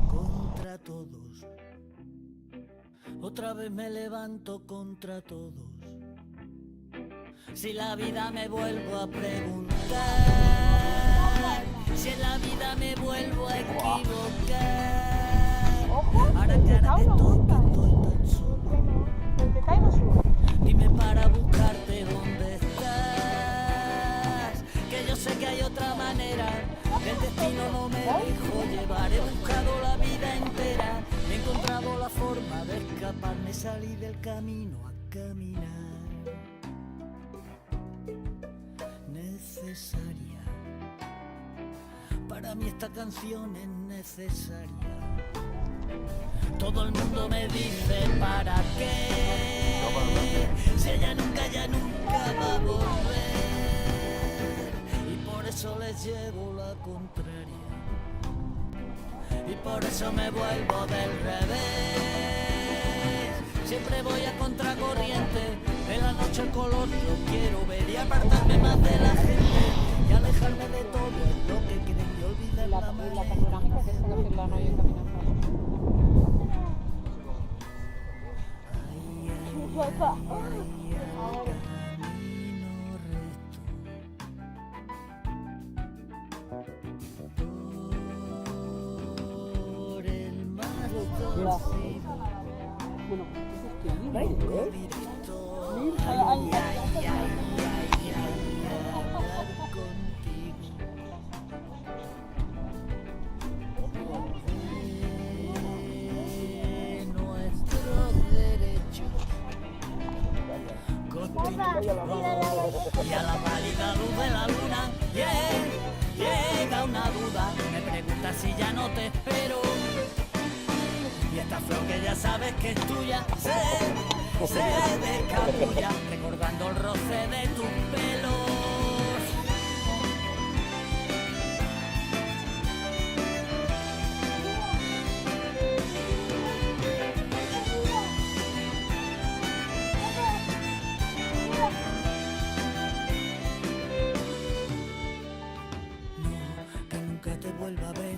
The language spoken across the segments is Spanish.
Contra todos, otra vez me levanto contra todos. Si la vida me vuelvo a preguntar, si en la vida me vuelvo a equivocar, ahora que ahora que estoy tan solo, dime para buscarte dónde estás, que yo sé que hay otra manera, que el destino no me dijo llevar. He buscado la vida entera, he encontrado la forma de escaparme, salí del camino a caminar. Necesaria, para mí esta canción es necesaria. Todo el mundo me dice ¿para qué? Si ella nunca, ya nunca va a volver. Y por eso les llevo la contraria, y por eso me vuelvo del revés. Siempre voy a contracorriente, en la noche el color yo quiero ver, y apartarme más de la gente y alejarme de todo lo que creen y olvidar la panorámica que está haciendo la novia caminando. Papá. Por el mar torcido, Bueno, directo, nuestros derechos constitutivos, y a la pálida luz de la luna llega una duda, me pregunta si ya no te espero, y esta flor que ya sabes que es tuya se descabulla recordando el roce de tus pelos. Que nunca te vuelva a ver,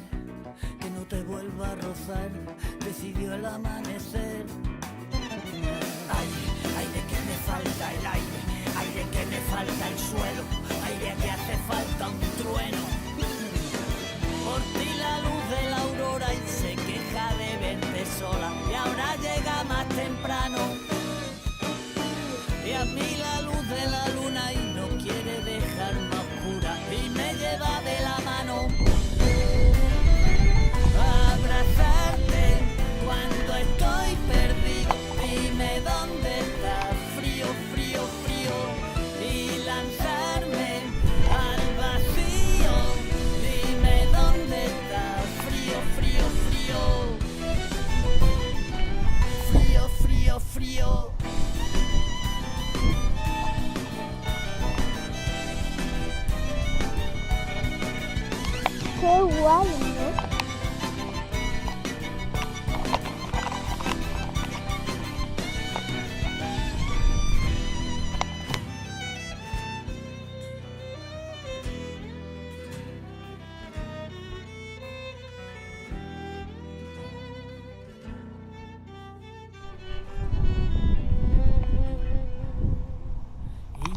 que no te vuelva a rozar, decidió el amanecer. Ay de que me falta el aire, ay de que me falta el suelo, ay de que hace falta un trueno. Por ti la luz de la aurora y se queja de verte sola, y ahora llega más temprano. Y a mí la luz de la luna y no quiere dejarme oscura, y me lleva de la mano a abrazarte cuando estoy perdido. Dime dónde está, frío, frío, frío, y lanzarme al vacío. Dime dónde está, frío, frío, frío, frío, frío, frío. Qué guay, ¿no?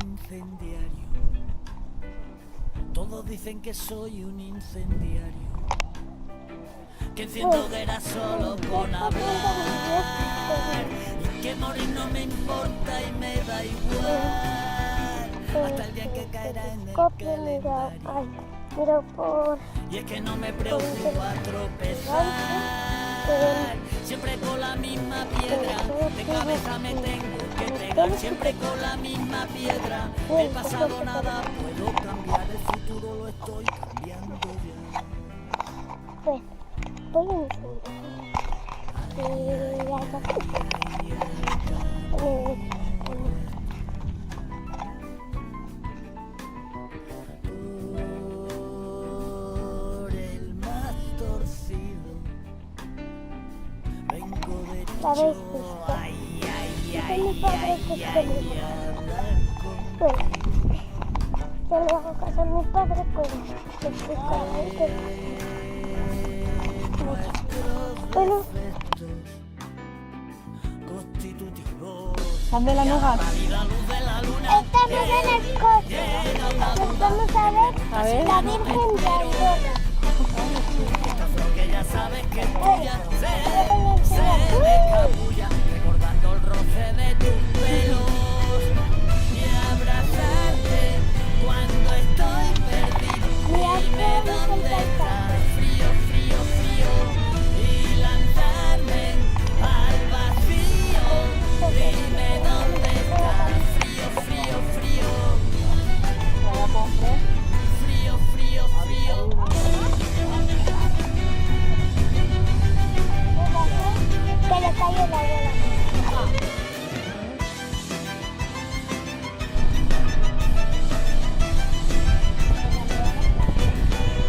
Incendiario, todos dicen que soy un incendiario, que enciendo hogueras solo con hablar, y que morir no me importa y me da igual, hasta el día que caerá en el calendario. Ay, pero por... Y es que no me preocupa tropezar, siempre con la misma piedra, de cabeza me tengo que pegar, siempre con la misma piedra. Del pasado nada puedo cambiar, el futuro lo estoy cambiando ya. Pues, voy a encender. Por el más torcido vengo La ves derecho. justo. Ay, ay, Es ay, mi padre ay, que es ay, feliz. a hablar con Bueno, yo le hago caso a mi padre, pues le explico que nuestros bueno, defectos constitutivos. Candela Nugat. Y la luz de la luna estamos en el coche. Nos vamos a ver A ver. la Virgen de Andorra. que ya sabes que es Oye, tuya. yo Se voy a enseñar. me escabulla recordando el roce de tus pelos y abrazarte cuando estoy perdido. Dime dónde estás, frío, frío, frío, y lanzarme al vacío. Dime dónde estás, frío, frío, frío, Vaya compre. frío, frío, frío. Que le cayó la abuela.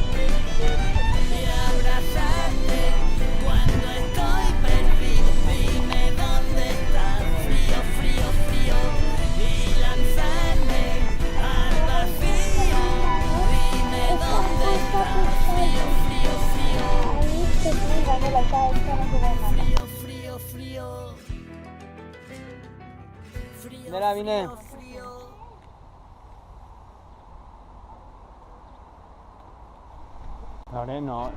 Y abrazarte cuando estoy perdido. Dime dónde estás, frío, frío, frío, y lanzarme al vacío. Dime dónde estás, frío, frío, frío, Ahí se fría, no le cae, no le cae nada. frío, frío, frío, frío, Mira, vine. frío, frío. Ahora no.